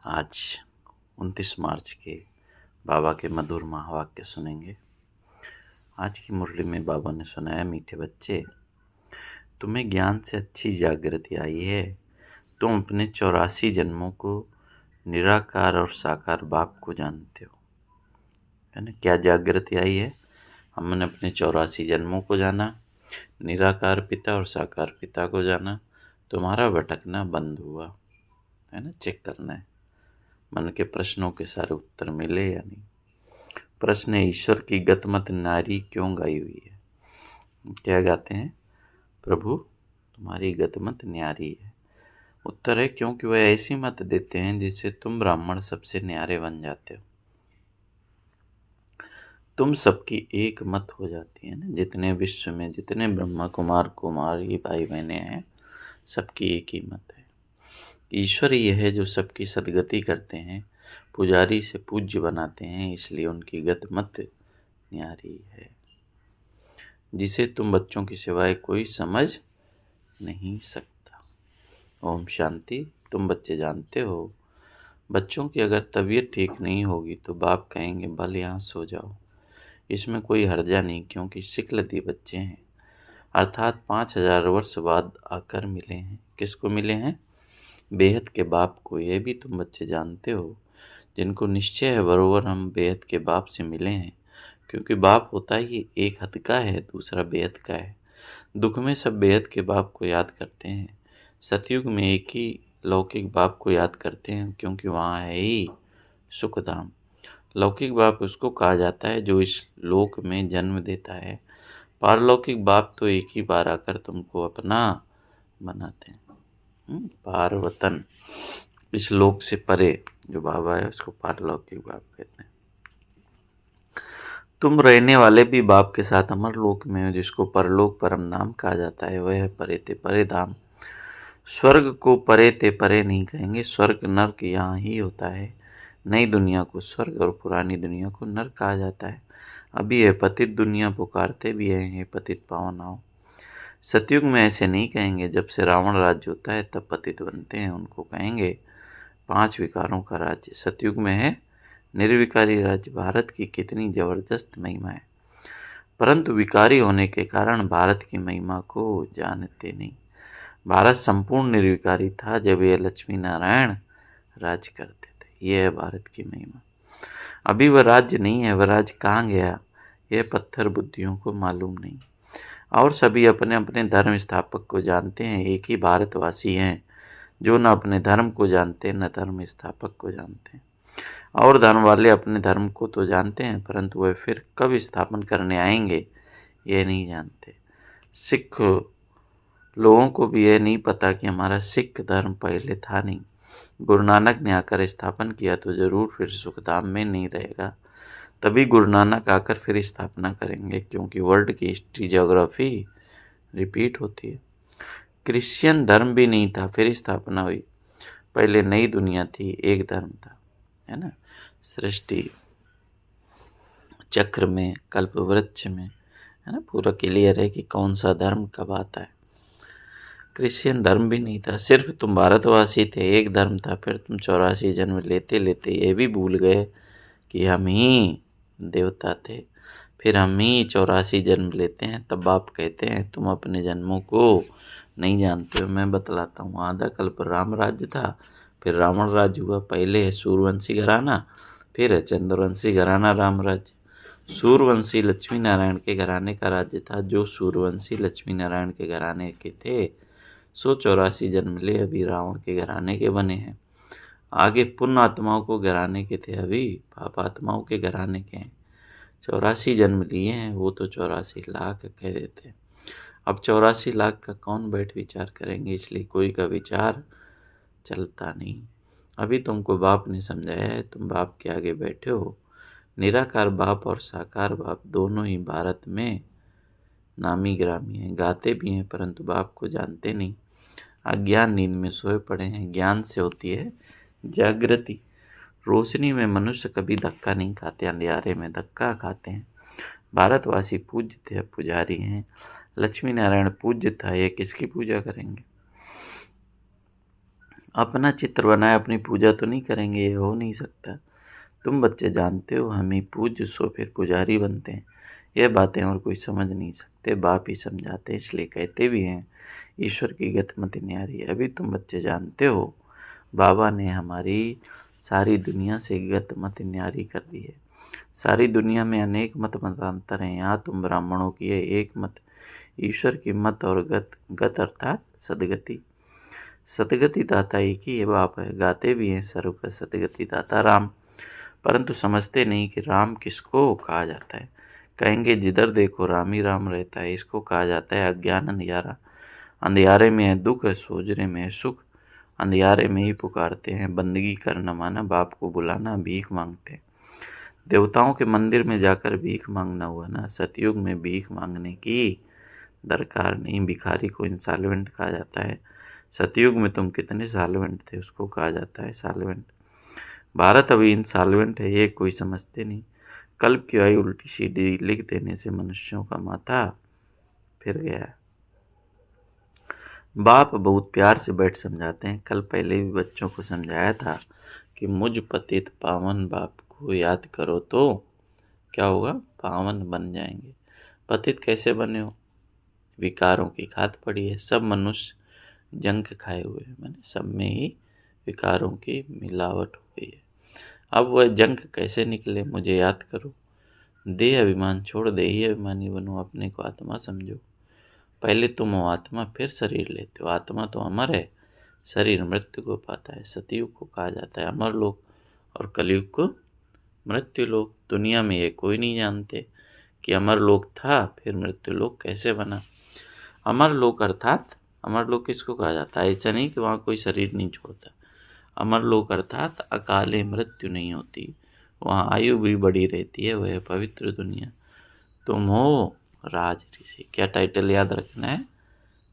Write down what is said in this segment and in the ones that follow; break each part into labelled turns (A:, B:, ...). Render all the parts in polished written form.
A: आज 29 मार्च के बाबा के मधुर महावाक्य सुनेंगे। आज की मुरली में बाबा ने सुनाया, मीठे बच्चे, तुम्हें ज्ञान से अच्छी जागृति आई है। तुम अपने 84 जन्मों को निराकार और साकार बाप को जानते हो, है ना। क्या जागृति आई है? हमने अपने 84 जन्मों को जाना, निराकार पिता और साकार पिता को जाना। तुम्हारा भटकना बंद हुआ, है ना। चेक करना है मन के प्रश्नों के सारे उत्तर मिले या नहीं। प्रश्न है, ईश्वर की गतमत नारी क्यों गाई हुई है? क्या गाते हैं? प्रभु तुम्हारी गतमत न्यारी है। उत्तर है, क्योंकि वह ऐसी मत देते हैं जिससे तुम ब्राह्मण सबसे न्यारे बन जाते हो। तुम सबकी एक मत हो जाती है ना। जितने विश्व में जितने ब्रह्मा कुमार कुमारी भाई बहने हैं, सबकी एक ही मत है। ईश्वर ही है जो सबकी सदगति करते हैं, पुजारी से पूज्य बनाते हैं, इसलिए उनकी गतमत न्यारी है, जिसे तुम बच्चों की सिवाय कोई समझ नहीं सकता। ओम शांति। तुम बच्चे जानते हो, बच्चों की अगर तबीयत ठीक नहीं होगी तो बाप कहेंगे बल यहाँ सो जाओ। इसमें कोई हर्जा नहीं, क्योंकि सिकलती बच्चे हैं, अर्थात 5000 वर्ष बाद आकर मिले हैं। किसको मिले हैं? बेहद के बाप को। ये भी तुम बच्चे जानते हो, जिनको निश्चय है बरोबर हम बेहद के बाप से मिले हैं, क्योंकि बाप होता ही एक हद का है, दूसरा बेहद का है। दुख में सब बेहद के बाप को याद करते हैं, सतयुग में एक ही लौकिक बाप को याद करते हैं, क्योंकि वहाँ है ही सुखधाम। लौकिक बाप उसको कहा जाता है जो इस लोक में जन्म देता है। पारलौकिक बाप तो एक ही बार आकर तुमको अपना बनाते हैं। पारवतन, इस लोक से परे जो बाबा है उसको पारलौकिक बाप कहते हैं। तुम रहने वाले भी बाप के साथ अमर लोक में हो, जिसको परलोक परम धाम कहा जाता है। वह है परे ते परे धाम। स्वर्ग को परे ते परे नहीं कहेंगे, स्वर्ग नर्क यहाँ ही होता है। नई दुनिया को स्वर्ग और पुरानी दुनिया को नर्क कहा जाता है। अभी यह पतित दुनिया पुकारते भी हैं, हे पतित पावन आओ। सतयुग में ऐसे नहीं कहेंगे, जब से रावण राज्य होता है तब पतित बनते हैं, उनको कहेंगे 5 विकारों का राज्य। सतयुग में है निर्विकारी राज्य। भारत की कितनी जबरदस्त महिमा है, परंतु विकारी होने के कारण भारत की महिमा को जानते नहीं। भारत संपूर्ण निर्विकारी था जब ये लक्ष्मी नारायण राज करते थे। ये है भारत की महिमा। अभी वह राज्य नहीं है, वह राज्य कहाँ गया, यह पत्थर बुद्धियों को मालूम नहीं। और सभी अपने अपने धर्म स्थापक को जानते हैं। एक ही भारतवासी हैं जो न अपने धर्म को जानते न धर्म स्थापक को जानते हैं। और धर्म वाले अपने धर्म को तो जानते हैं, परंतु वह फिर कब स्थापन करने आएंगे ये नहीं जानते। सिख लोगों को भी यह नहीं पता कि हमारा सिख धर्म पहले था नहीं। गुरु नानक ने आकर स्थापन किया तो जरूर फिर सुखधाम में नहीं रहेगा। तभी गुरु नानक आकर फिर स्थापना करेंगे, क्योंकि वर्ल्ड की हिस्ट्री ज्योग्राफी रिपीट होती है। क्रिश्चियन धर्म भी नहीं था, फिर स्थापना हुई। पहले नई दुनिया थी, एक धर्म था, है ना। सृष्टि चक्र में, कल्प वृक्ष में, है ना, पूरा क्लियर है कि कौन सा धर्म कब आता है। क्रिश्चियन धर्म भी नहीं था, सिर्फ तुम भारतवासी थे, एक धर्म था। फिर तुम 84 जन्म लेते लेते ये भी भूल गए कि हम ही देवता थे। फिर हम ही 84 जन्म लेते हैं, तब आप कहते हैं तुम अपने जन्मों को नहीं जानते हो। मैं बतलाता हूँ, आधा कल्प राम राज्य था, फिर रावण राज्य हुआ। पहले है सूर्यवंशी घराना, फिर है चंद्रवंशी घराना राम राज्य। सूर्यवंशी लक्ष्मी नारायण के घराने का राज्य था। जो सूर्यवंशी लक्ष्मी नारायण के घराने के थे, 184 जन्म ले अभी रावण के घराने के बने हैं। आगे पुण्य आत्माओं को घराने के थे, अभी पाप आत्माओं के घराने के हैं। 84 जन्म लिए हैं, वो तो 84 लाख कह देते हैं। अब 84 लाख का कौन बैठ विचार करेंगे, इसलिए कोई का विचार चलता नहीं। अभी तुमको बाप ने समझाया है, तुम बाप के आगे बैठे हो। निराकार बाप और साकार बाप दोनों ही भारत में नामी ग्रामी हैं, गाते भी हैं, परंतु बाप को जानते नहीं। अज्ञान नींद में सोए पड़े हैं। ज्ञान से होती है जागृति। रोशनी में मनुष्य कभी धक्का नहीं खाते, अंधियारे में धक्का खाते हैं। भारतवासी पूज्य थे, अब पुजारी हैं। लक्ष्मी नारायण पूज्य था, ये किसकी पूजा करेंगे? अपना चित्र बनाए अपनी पूजा तो नहीं करेंगे, ये हो नहीं सकता। तुम बच्चे जानते हो हम ही पूज्य सो फिर पुजारी बनते हैं। यह बातें और कोई समझ नहीं सकते, बाप ही समझाते हैं, इसलिए कहते भी हैं ईश्वर की गतिमति न्यारी है। अभी तुम बच्चे जानते हो बाबा ने हमारी सारी दुनिया से गतिमति न्यारी कर दी है। सारी दुनिया में अनेक मत मतांतर हैं, यहाँ तुम ब्राह्मणों की है एक मत, ईश्वर की मत और गत अर्थात सदगति। सदगति दाता एक ही है, बाप है, गाते भी हैं सर्व का सदगति दाता राम, परंतु समझते नहीं कि राम किसको कहा जाता है। कहेंगे जिधर देखो राम ही राम रहता है, इसको कहा जाता है अज्ञान अंधियारा। अंधियारे में है दुख, सोजरे में है सुख, अंधियारे में ही पुकारते हैं, बंदगी करना माना, बाप को बुलाना, भीख मांगते हैं। देवताओं के मंदिर में जाकर भीख मांगना हुआ ना, सतयुग में भीख मांगने की दरकार नहीं, भिखारी को इंसॉल्वेंट कहा जाता है। सतयुग में तुम कितने सॉल्वेंट थे, उसको कहा जाता है सॉल्वेंट। भारत अभी इंसॉल्वेंट है, ये कोई समझते नहीं। कल्प की आई उल्टी सीधी लिख देने से मनुष्यों का माथा फिर गया है। बाप बहुत प्यार से बैठ समझाते हैं। कल पहले भी बच्चों को समझाया था कि मुझ पतित पावन बाप को याद करो तो क्या होगा, पावन बन जाएंगे। पतित कैसे बने हो, विकारों की खाद पड़ी है, सब मनुष्य जंक खाए हुए हैं, मैंने सब में ही विकारों की मिलावट हो गई है। अब वह जंक कैसे निकले, मुझे याद करो। देह अभिमान छोड़ दे ही अभिमानी बनो, अपने को आत्मा समझो। पहले तुम हो आत्मा, फिर शरीर लेते हो। आत्मा तो अमर है, शरीर मृत्यु को पाता है। सतयुग को कहा जाता है अमर लोक और कलयुग को मृत्यु लोक। दुनिया में ये कोई नहीं जानते कि अमर लोक था फिर मृत्यु लोक कैसे बना। अमर लोक अर्थात अमर लोक किसको कहा जाता है, ऐसा नहीं कि वहाँ कोई शरीर नहीं छोड़ता। अमर लोक अर्थात अकाले मृत्यु नहीं होती, वहाँ आयु भी बड़ी रहती है, वह पवित्र दुनिया। तुम हो राज ऋषि, क्या टाइटल याद रखना है,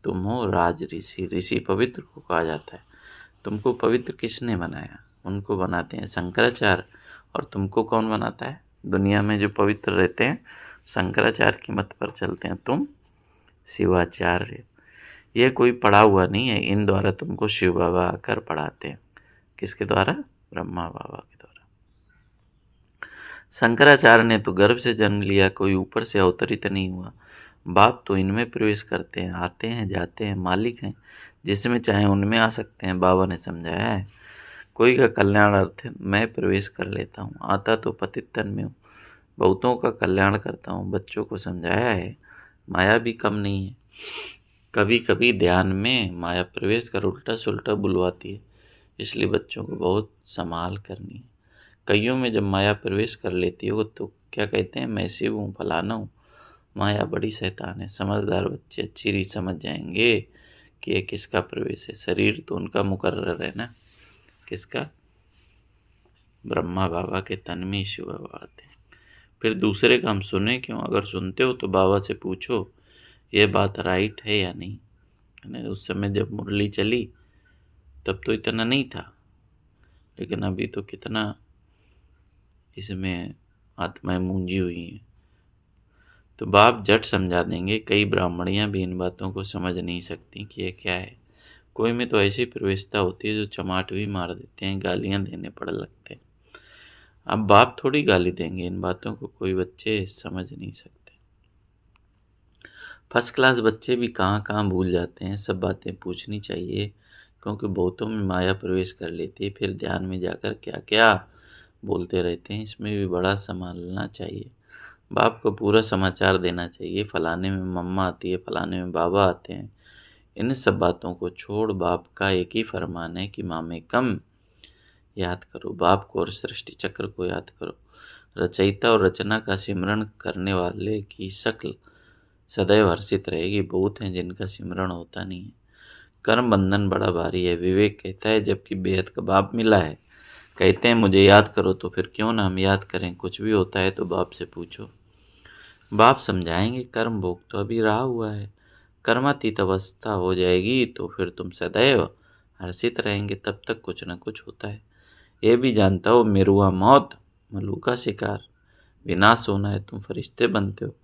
A: तुम हो राज ऋषि। ऋषि पवित्र को कहा जाता है। तुमको पवित्र किसने बनाया, उनको बनाते हैं शंकराचार्य। और तुमको कौन बनाता है, दुनिया में जो पवित्र रहते हैं शंकराचार्य की मत पर चलते हैं, तुम शिवाचार्य। यह कोई पढ़ा हुआ नहीं है, इन द्वारा तुमको शिव बाबा आकर पढ़ाते हैं। किसके द्वारा, ब्रह्मा बाबा के द्वारा। शंकराचार्य ने तो गर्भ से जन्म लिया, कोई ऊपर से अवतरित नहीं हुआ। बाप तो इनमें प्रवेश करते हैं, आते हैं जाते हैं, मालिक हैं, जिसमें चाहे उनमें आ सकते हैं। बाबा ने समझाया है कोई का कल्याण अर्थ मैं प्रवेश कर लेता हूँ, आता तो पतित तन में हूँ, बहुतों का कल्याण करता हूँ। बच्चों को समझाया है माया भी कम नहीं है। कभी कभी ध्यान में माया प्रवेश कर उल्टा सुल्टा बुलवाती है, इसलिए बच्चों को बहुत संभाल करनी है। कईयों में जब माया प्रवेश कर लेती हो तो क्या कहते हैं, मैं शिव हूँ फलाना हूँ। माया बड़ी शैतान है। समझदार बच्चे अच्छी रीत समझ जाएंगे कि ये किसका प्रवेश है। शरीर तो उनका मुकर्रर है ना, किसका, ब्रह्मा बाबा के तन में शिव बाबा आते हैं। फिर दूसरे का हम सुने क्यों, अगर सुनते हो तो बाबा से पूछो ये बात राइट है या नहीं। उस समय जब मुरली चली तब तो इतना नहीं था, लेकिन अभी तो कितना इसमें आत्माएं मूंजी हुई हैं। तो बाप झट समझा देंगे। कई ब्राह्मणियां भी इन बातों को समझ नहीं सकती कि ये क्या है। कोई में तो ऐसी प्रवेशता होती है जो चमाट भी मार देते हैं, गालियां देने पड़ लगते हैं। अब बाप थोड़ी गाली देंगे, इन बातों को कोई बच्चे समझ नहीं सकते। फर्स्ट क्लास बच्चे भी कहाँ कहाँ भूल जाते हैं। सब बातें पूछनी चाहिए, क्योंकि बहुतों में माया प्रवेश कर लेती है, फिर ध्यान में जाकर क्या क्या बोलते रहते हैं। इसमें भी बड़ा संभालना चाहिए। बाप को पूरा समाचार देना चाहिए, फलाने में मम्मा आती है, फलाने में बाबा आते हैं। इन सब बातों को छोड़ बाप का एक ही फरमान है कि माँ में कम याद करो बाप को और सृष्टि चक्र को याद करो। रचयिता और रचना का सिमरण करने वाले की शक्ल सदैव हर्षित रहेगी। बहुत हैं जिनका सिमरण होता नहीं है। कर्म बंधन बड़ा भारी है। विवेक कहता है जबकि बेहद का बाप मिला है, कहते हैं मुझे याद करो, तो फिर क्यों ना हम याद करें। कुछ भी होता है तो बाप से पूछो, बाप समझाएंगे। कर्म भोग तो अभी रहा हुआ है, कर्मातीत अवस्था हो जाएगी तो फिर तुम सदैव हर्षित रहेंगे। तब तक कुछ न कुछ होता है। ये भी जानता हो मेरुआ मौत, मलू का शिकार, विनाश होना है, तुम फरिश्ते बनते हो।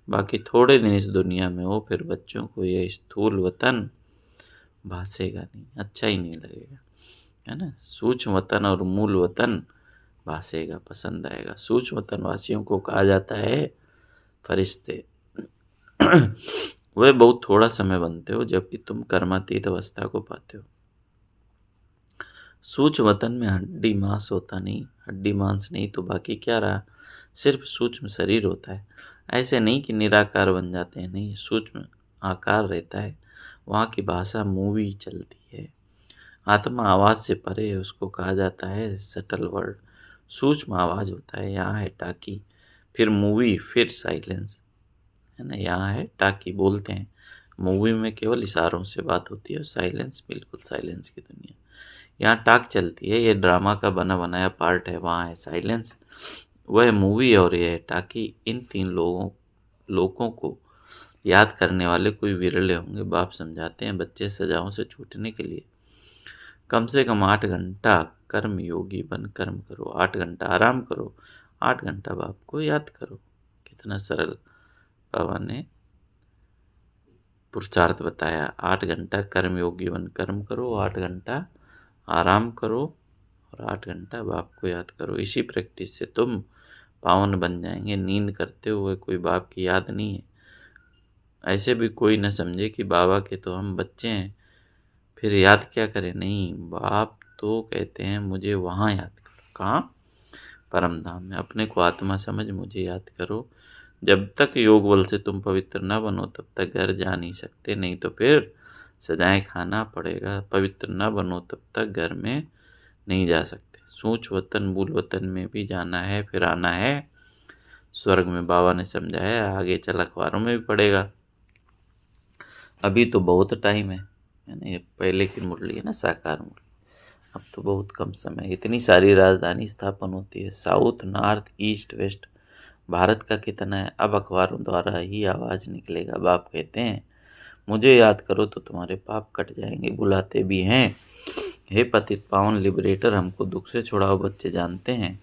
A: बाकी थोड़े दिन इस दुनिया में हो, फिर बच्चों को यह स्थूल वतन भासेगा नहीं, अच्छा ही नहीं लगेगा। है ना। सूक्ष्म वतन और मूल वतन भासेगा, पसंद आएगा। सूक्ष्म वतन वासियों को कहा जाता है फरिश्ते। वह बहुत थोड़ा समय बनते हो, जबकि तुम कर्मातीत अवस्था को पाते हो। सूक्ष्म वतन में हड्डी मांस होता नहीं, हड्डी मांस नहीं तो बाकी क्या रहा, सिर्फ सूक्ष्म शरीर होता है। ऐसे नहीं कि निराकार बन जाते हैं, नहीं, सूक्ष्म आकार रहता है। वहाँ की भाषा मूवी चलती है। आत्मा आवाज़ से परे है, उसको कहा जाता है सटल वर्ड। सूक्ष्म आवाज़ होता है, यहाँ है टाकी, फिर मूवी, फिर साइलेंस, है ना। यहाँ है टाकी, बोलते हैं। मूवी में केवल इशारों से बात होती है, और साइलेंस बिल्कुल साइलेंस की दुनिया। यहाँ टाक चलती है, ये ड्रामा का बना बनाया पार्ट है। वहाँ है साइलेंस, वह मूवी, और यह है टाकी। इन तीन लोगों को याद करने वाले कोई विरले होंगे। बाप समझाते हैं, बच्चे सजाओं से छूटने के लिए कम से कम 8 घंटा कर्म योगी बन कर्म करो, 8 घंटा आराम करो, 8 घंटा बाप को याद करो। कितना सरल बाबा ने पुरुषार्थ बताया। 8 घंटा कर्म योगी बन कर्म करो, 8 घंटा आराम करो, और 8 घंटा बाप को याद करो। इसी प्रैक्टिस से तुम पावन बन जाएंगे। नींद करते हुए कोई बाप की याद नहीं है। ऐसे भी कोई न समझे कि बाबा के तो हम बच्चे हैं, फिर याद क्या करें। नहीं, बाप तो कहते हैं मुझे वहाँ याद करो। कहाँ? परम धाम में। अपने को आत्मा समझ मुझे याद करो। जब तक योग बल से तुम पवित्र न बनो तब तक घर जा नहीं सकते, नहीं तो फिर सजाएं खाना पड़ेगा। पवित्र न बनो तब तक घर में नहीं जा सकते। सूक्ष्म वतन मूल वतन में भी जाना है, फिर आना है स्वर्ग में। बाबा ने समझाया, आगे चल अखबारों में भी पड़ेगा। अभी तो बहुत टाइम है ना। ये पहले की मुरली है ना, साकार मुरली। अब तो बहुत कम समय, इतनी सारी राजधानी स्थापन होती है, south north east west. Bharat का कितना है। अब अखबारों द्वारा ही आवाज़ निकलेगा। बाप कहते हैं मुझे याद करो तो तुम्हारे पाप कट जाएंगे। बुलाते भी हैं, हे पतित पावन लिबरेटर, हमको दुख से छुड़ाओ। बच्चे जानते हैं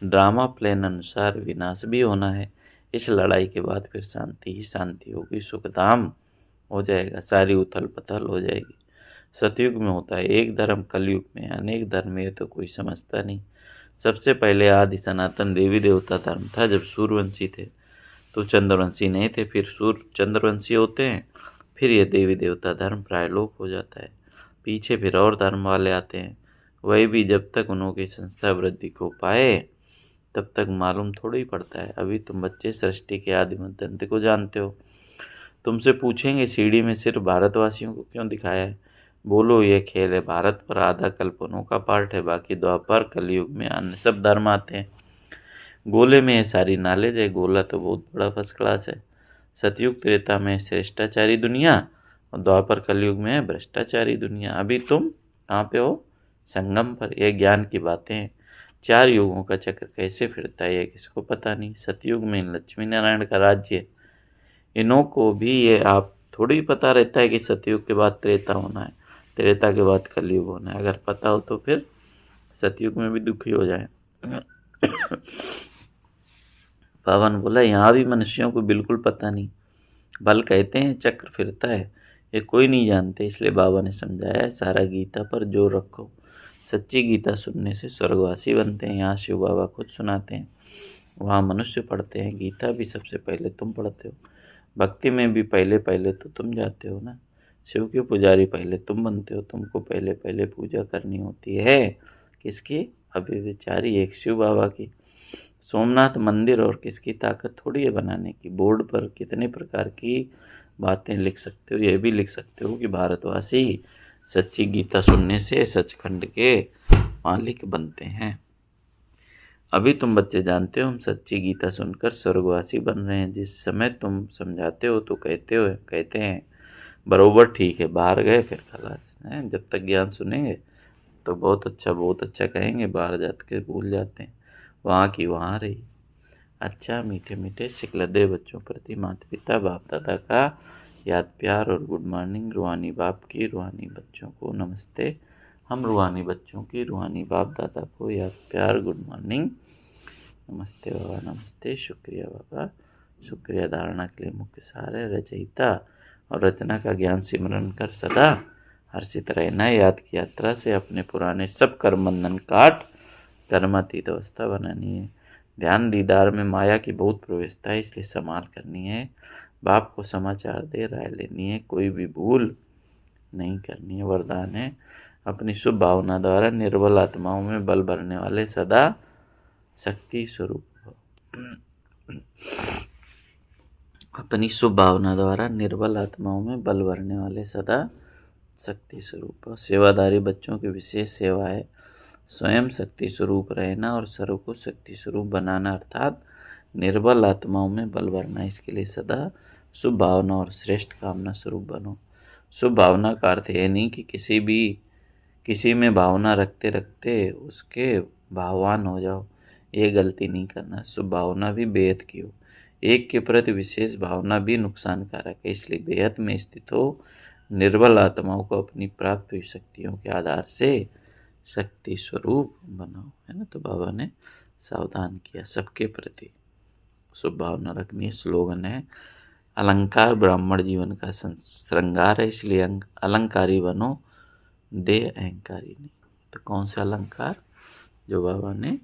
A: ड्रामा प्लान अनुसार विनाश भी होना है। इस लड़ाई के बाद फिर शांति ही शांति होगी, सुखधाम हो जाएगा, सारी उथल पथल हो जाएगी। सतयुग में होता है एक धर्म, कलयुग में अनेक धर्म। ये तो कोई समझता नहीं। सबसे पहले आदि सनातन देवी देवता धर्म था। जब सूर्यवंशी थे तो चंद्रवंशी नहीं थे, फिर सूर्य चंद्रवंशी होते हैं, फिर ये देवी देवता धर्म प्रायलोक हो जाता है। पीछे फिर और धर्म वाले आते हैं। वही भी जब तक उन्होंने संस्था वृद्धि को पाए तब तक मालूम थोड़ा ही पड़ता है। अभी तुम बच्चे सृष्टि के आदि मध्यांत को जानते हो। तुमसे पूछेंगे सीढ़ी में सिर्फ भारतवासियों को क्यों दिखाया है। बोलो ये खेल है। भारत पर आधा कल्पनों का पार्ट है, बाकी द्वापर कलयुग में अन्य सब धर्म आते हैं। गोले में ये सारी नॉलेज है। गोला तो बहुत बड़ा फर्स्ट क्लास है। सतयुग त्रेता में श्रेष्ठाचारी दुनिया, और द्वापर कलयुग में है भ्रष्टाचारी दुनिया। अभी तुम कहाँ पे हो? संगम पर। यह ज्ञान की बातें हैं। 4 युगों का चक्र कैसे फिरता है ये किसको पता नहीं। सतयुग में लक्ष्मी नारायण का राज्य है। इन्हों को भी ये आप थोड़ी पता रहता है कि सतयुग के बाद त्रेता होना है, त्रेता के बाद कलयुग होना है। अगर पता हो तो फिर सतयुग में भी दुखी हो जाए। पावन बोला, यहाँ भी मनुष्यों को बिल्कुल पता नहीं। बल कहते हैं चक्र फिरता है, ये कोई नहीं जानते। इसलिए बाबा ने समझाया है, सारा गीता पर जोर रखो। सच्ची गीता सुनने से स्वर्गवासी बनते हैं। यहाँ शिव बाबा खुद सुनाते हैं, वहाँ मनुष्य पढ़ते हैं। गीता भी सबसे पहले तुम पढ़ते हो। भक्ति में भी पहले पहले तो तुम जाते हो ना। शिव के पुजारी पहले तुम बनते हो। तुमको पहले पहले पूजा करनी होती है। किसकी? अभिविचारी एक शिव बाबा की। सोमनाथ मंदिर और किसकी ताकत थोड़ी है बनाने की। बोर्ड पर कितने प्रकार की बातें लिख सकते हो। यह भी लिख सकते हो कि भारतवासी सच्ची गीता सुनने से सचखंड के मालिक बनते हैं। अभी तुम बच्चे जानते हो हम सच्ची गीता सुनकर स्वर्गवासी बन रहे हैं। जिस समय तुम समझाते हो तो कहते हैं बरोबर ठीक है। बाहर गए फिर खलास हैं। जब तक ज्ञान सुनेंगे तो बहुत अच्छा कहेंगे, बाहर जाके भूल जाते हैं। वहाँ की वहाँ रही। अच्छा, मीठे मीठे सिकलदे बच्चों प्रति माता पिता बाप दादा का याद प्यार और गुड मॉर्निंग। रूहानी बाप की रूहानी बच्चों को नमस्ते। हम रूहानी बच्चों की रूहानी बाप दादा को याद प्यार गुड मॉर्निंग। नमस्ते बाबा, नमस्ते। शुक्रिया बाबा, शुक्रिया। धारणा के लिए मुख्य सार है रचयिता और रचना का ज्ञान सिमरन कर सदा हर्षित रहना, याद की यात्रा से अपने पुराने सब कर्म बंधन काट कर्मातीत अवस्था बनानी है। ध्यान दीदार में माया की बहुत प्रवेशता है, इसलिए संभाल करनी है। बाप को समाचार दे राय लेनी है, कोई भी भूल नहीं करनी है। वरदान है, अपनी शुभ भावना द्वारा निर्बल आत्माओं में बल भरने वाले सदा शक्ति स्वरूप हो। अपनी शुभ भावना द्वारा निर्बल आत्माओं में बल भरने वाले सदा शक्ति स्वरूप हो। सेवादारी बच्चों की विशेष सेवा है स्वयं शक्ति स्वरूप रहना और सर्व को शक्ति स्वरूप बनाना, अर्थात निर्बल आत्माओं में बल भरना। इसके लिए सदा शुभ भावना और श्रेष्ठ कामना स्वरूप बनो। शुभ भावना का अर्थ यह नहीं कि किसी में भावना रखते रखते उसके भाववान हो जाओ, ये गलती नहीं करना। शुभ भावना भी बेहद की हो, एक के प्रति विशेष भावना भी नुकसानकारक है, इसलिए बेहद में स्थित हो निर्बल आत्माओं को अपनी प्राप्त हुई शक्तियों के आधार से शक्ति स्वरूप बनाओ, है ना। तो बाबा ने सावधान किया सबके प्रति शुभ भावना रखनी। स्लोगन है, अलंकार ब्राह्मण जीवन का श्रृंगार है, इसलिए अलंकारी बनो, दे अहंकारी नहीं। तो कौन सा अलंकार? जो बाबा ने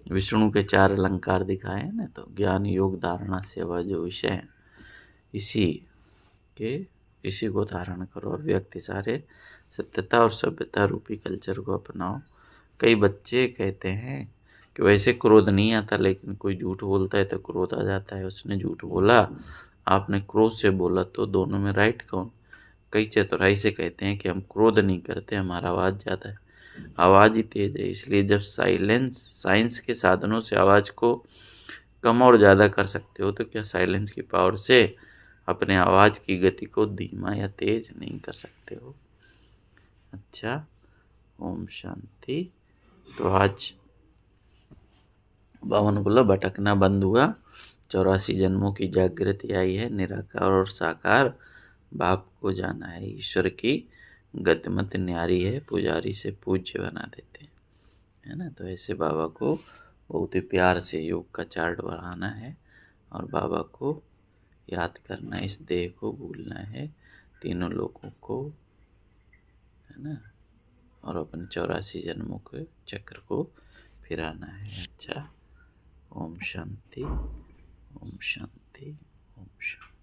A: विष्णु के 4 अलंकार दिखाए हैं ना, तो ज्ञान योग धारणा सेवा जो विषय है, इसी को धारण करो। अव्यक्त सारे सत्यता और सभ्यता रूपी कल्चर को अपनाओ। कई बच्चे कहते हैं कि वैसे क्रोध नहीं आता, लेकिन कोई झूठ बोलता है तो क्रोध आ जाता है। उसने झूठ बोला, आपने क्रोध से बोला, तो दोनों में राइट कौन? कई चतुराई से कहते हैं कि हम क्रोध नहीं करते, हमारा आवाज़ ज़्यादा है, आवाज़ ही तेज है। इसलिए जब साइंस के साधनों से आवाज़ को कम और ज़्यादा कर सकते हो, तो क्या साइलेंस की पावर से अपने आवाज़ की गति को धीमा या तेज नहीं कर सकते हो? अच्छा, ओम शांति। तो आज बाबा ने बोला भटकना बंद हुआ, 84 जन्मों की जागृति आई है, निराकार और साकार बाप को जाना है। ईश्वर की गतिमत न्यारी है, पुजारी से पूज्य बना देते हैं, है ना। तो ऐसे बाबा को बहुत ही प्यार से योग का चार्ट बढ़ाना है और बाबा को याद करना है, इस देह को भूलना है, तीनों लोगों को, है ना, और अपने 84 जन्मों के चक्र को फिराना है। अच्छा, ओम शांति, ओम शांति, ओम शांति।